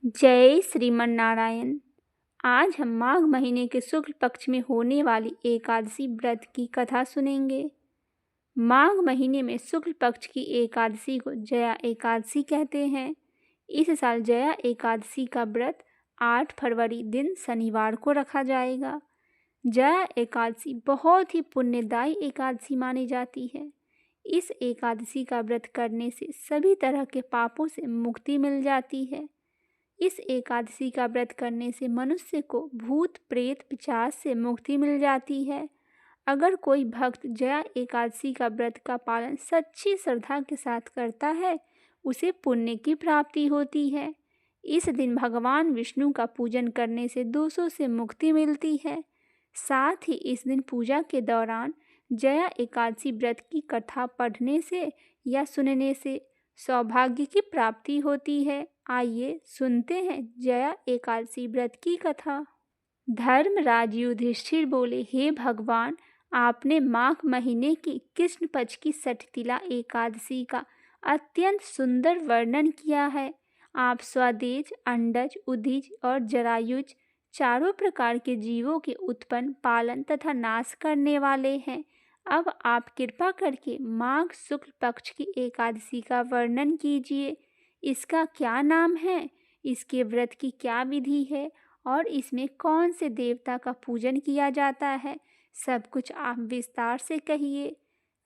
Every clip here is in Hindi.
जय श्रीमन नारायण। आज हम माघ महीने के शुक्ल पक्ष में होने वाली एकादशी व्रत की कथा सुनेंगे। माघ महीने में शुक्ल पक्ष की एकादशी को जया एकादशी कहते हैं। इस साल जया एकादशी का व्रत 8 फरवरी दिन शनिवार को रखा जाएगा। जया एकादशी बहुत ही पुण्यदायी एकादशी मानी जाती है। इस एकादशी का व्रत करने से सभी तरह के पापों से मुक्ति मिल जाती है। इस एकादशी का व्रत करने से मनुष्य को भूत प्रेत पिशाच से मुक्ति मिल जाती है। अगर कोई भक्त जया एकादशी का व्रत का पालन सच्ची श्रद्धा के साथ करता है, उसे पुण्य की प्राप्ति होती है। इस दिन भगवान विष्णु का पूजन करने से दोषों से मुक्ति मिलती है। साथ ही इस दिन पूजा के दौरान जया एकादशी व्रत की कथा पढ़ने से या सुनने से सौभाग्य की प्राप्ति होती है। आइए सुनते हैं जया एकादशी व्रत की कथा। धर्मराज युधिष्ठिर बोले, हे भगवान, आपने माघ महीने की कृष्ण पक्ष की सठतिला एकादशी का अत्यंत सुंदर वर्णन किया है। आप स्वदेज, अंडज, उदिज और जरायुज चारों प्रकार के जीवों के उत्पन्न, पालन तथा नाश करने वाले हैं। अब आप कृपा करके माघ शुक्ल पक्ष की एकादशी का वर्णन कीजिए। इसका क्या नाम है, इसके व्रत की क्या विधि है और इसमें कौन से देवता का पूजन किया जाता है, सब कुछ आप विस्तार से कहिए।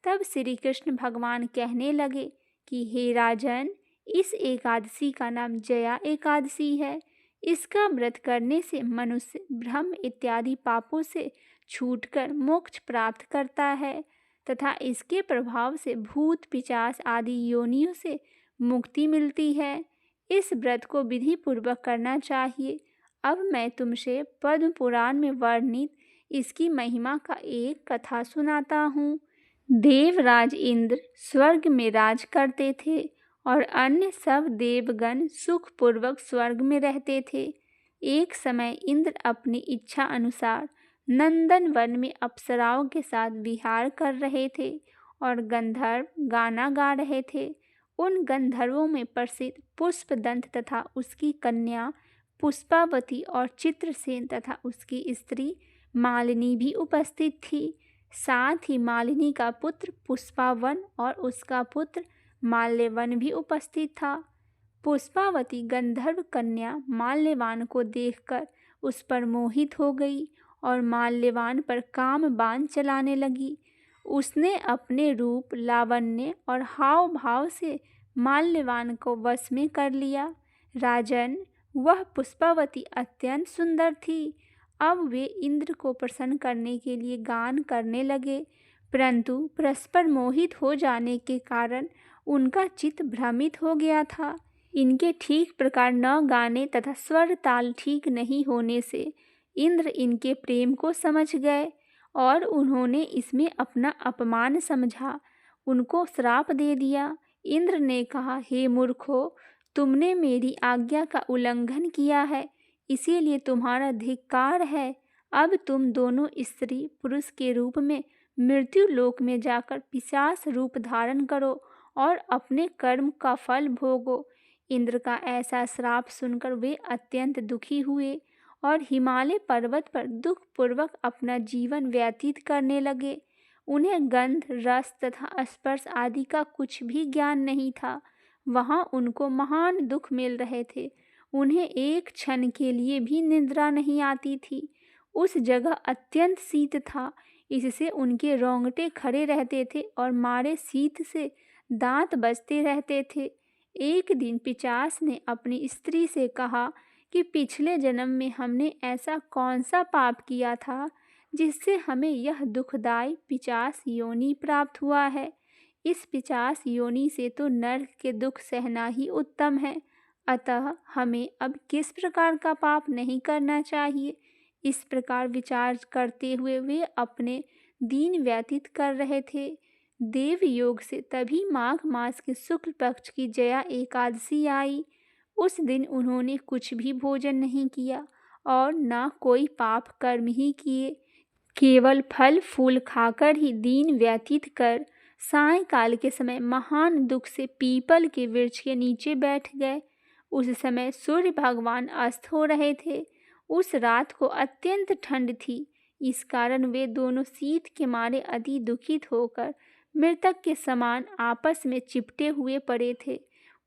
तब श्री कृष्ण भगवान कहने लगे कि हे राजन, इस एकादशी का नाम जया एकादशी है। इसका व्रत करने से मनुष्य भ्रम इत्यादि पापों से छूटकर मोक्ष प्राप्त करता है तथा इसके प्रभाव से भूत पिशाच आदि योनियों से मुक्ति मिलती है। इस व्रत को विधि पूर्वक करना चाहिए। अब मैं तुमसे पद्म पुराण में वर्णित इसकी महिमा का एक कथा सुनाता हूँ। देवराज इंद्र स्वर्ग में राज करते थे और अन्य सब देवगण सुखपूर्वक स्वर्ग में रहते थे। एक समय इंद्र अपनी इच्छा अनुसार नंदन वन में अप्सराओं के साथ विहार कर रहे थे और गंधर्व गाना गा रहे थे। उन गंधर्वों में प्रसिद्ध पुष्पदंत तथा उसकी कन्या पुष्पावती और चित्रसेन तथा उसकी स्त्री मालिनी भी उपस्थित थी। साथ ही मालिनी का पुत्र पुष्पावन और उसका पुत्र माल्यवन भी उपस्थित था। पुष्पावती गंधर्व कन्या माल्यवान को देखकर उस पर मोहित हो गई और माल्यवान पर काम बाण चलाने लगी। उसने अपने रूप, लावण्य और हाव भाव से माल्यवान को वश में कर लिया। राजन, वह पुष्पावती अत्यंत सुंदर थी। अब वे इंद्र को प्रसन्न करने के लिए गान करने लगे, परंतु परस्पर मोहित हो जाने के कारण उनका चित्त भ्रमित हो गया था। इनके ठीक प्रकार न गाने तथा स्वर ताल ठीक नहीं होने से इंद्र इनके प्रेम को समझ गए और उन्होंने इसमें अपना अपमान समझा, उनको श्राप दे दिया। इंद्र ने कहा, हे मूर्खों, तुमने मेरी आज्ञा का उल्लंघन किया है, इसीलिए तुम्हारा धिक्कार है। अब तुम दोनों स्त्री पुरुष के रूप में मृत्यु लोक में जाकर पिशाच रूप धारण करो और अपने कर्म का फल भोगो। इंद्र का ऐसा श्राप सुनकर वे अत्यंत दुखी हुए और हिमालय पर्वत पर दुखपूर्वक अपना जीवन व्यतीत करने लगे। उन्हें गंध, रस तथा स्पर्श आदि का कुछ भी ज्ञान नहीं था। वहाँ उनको महान दुख मिल रहे थे। उन्हें एक क्षण के लिए भी निद्रा नहीं आती थी। उस जगह अत्यंत शीत था, इससे उनके रोंगटे खड़े रहते थे और मारे शीत से दांत बजते रहते थे। एक दिन पिशाच ने अपनी स्त्री से कहा कि पिछले जन्म में हमने ऐसा कौन सा पाप किया था जिससे हमें यह दुखदायी पिशाच योनि प्राप्त हुआ है। इस पिशाच योनि से तो नरक के दुख सहना ही उत्तम है, अतः हमें अब किस प्रकार का पाप नहीं करना चाहिए। इस प्रकार विचार करते हुए वे अपने दिन व्यतीत कर रहे थे। देव योग से तभी माघ मास के शुक्ल पक्ष की जया एकादशी आई। उस दिन उन्होंने कुछ भी भोजन नहीं किया और न कोई पाप कर्म ही किए, केवल फल फूल खाकर ही दिन व्यतीत कर सायंकाल के समय महान दुख से पीपल के वृक्ष के नीचे बैठ गए। उस समय सूर्य भगवान अस्त हो रहे थे। उस रात को अत्यंत ठंड थी, इस कारण वे दोनों शीत के मारे अति दुखित होकर मृतक के समान आपस में चिपटे हुए पड़े थे।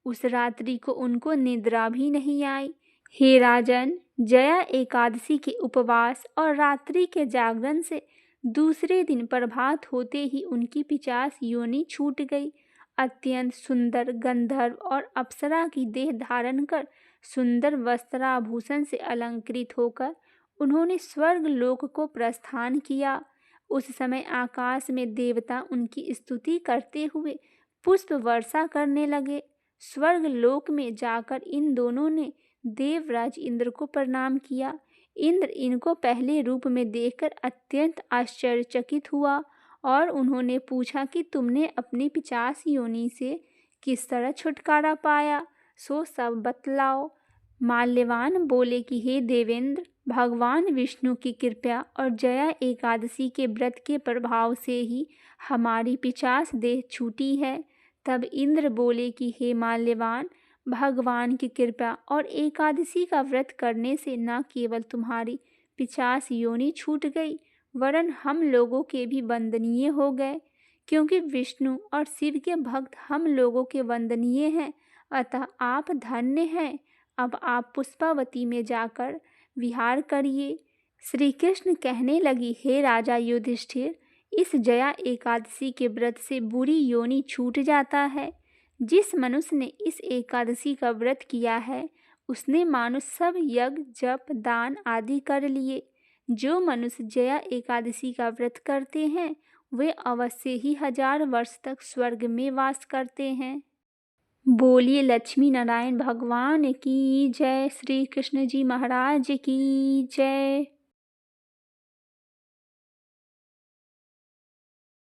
उस रात्रि को उनको निद्रा भी नहीं आई। हे राजन, जया एकादशी के उपवास और रात्रि के जागरण से दूसरे दिन प्रभात होते ही उनकी पिशाच योनि छूट गई। अत्यंत सुंदर गंधर्व और अप्सरा की देह धारण कर सुंदर वस्त्राभूषण से अलंकृत होकर उन्होंने स्वर्ग लोक को प्रस्थान किया। उस समय आकाश में देवता उनकी स्तुति करते हुए पुष्प वर्षा करने लगे। स्वर्ग लोक में जाकर इन दोनों ने देवराज इंद्र को प्रणाम किया। इंद्र इनको पहले रूप में देखकर अत्यंत आश्चर्यचकित हुआ और उन्होंने पूछा कि तुमने अपनी पिशाच योनि से किस तरह छुटकारा पाया, सो सब बतलाओ। माल्यवान बोले कि हे देवेंद्र, भगवान विष्णु की कृपा और जया एकादशी के व्रत के प्रभाव से ही हमारी पिशाच देह छूटी है। तब इंद्र बोले कि हे माल्यवान, भगवान की कृपा और एकादशी का व्रत करने से न केवल तुम्हारी पिशाच योनि छूट गई, वरन हम लोगों के भी वंदनीय हो गए, क्योंकि विष्णु और शिव के भक्त हम लोगों के वंदनीय हैं। अतः आप धन्य हैं। अब आप पुष्पावती में जाकर विहार करिए। श्री कृष्ण कहने लगी, हे राजा युधिष्ठिर, इस जया एकादशी के व्रत से बुरी योनि छूट जाता है। जिस मनुष्य ने इस एकादशी का व्रत किया है, उसने मानो सब यज्ञ जप दान आदि कर लिए। जो मनुष्य जया एकादशी का व्रत करते हैं, वे अवश्य ही 1000 वर्ष तक स्वर्ग में वास करते हैं। बोलिए लक्ष्मी नारायण भगवान की जय। श्री कृष्ण जी महाराज की जय।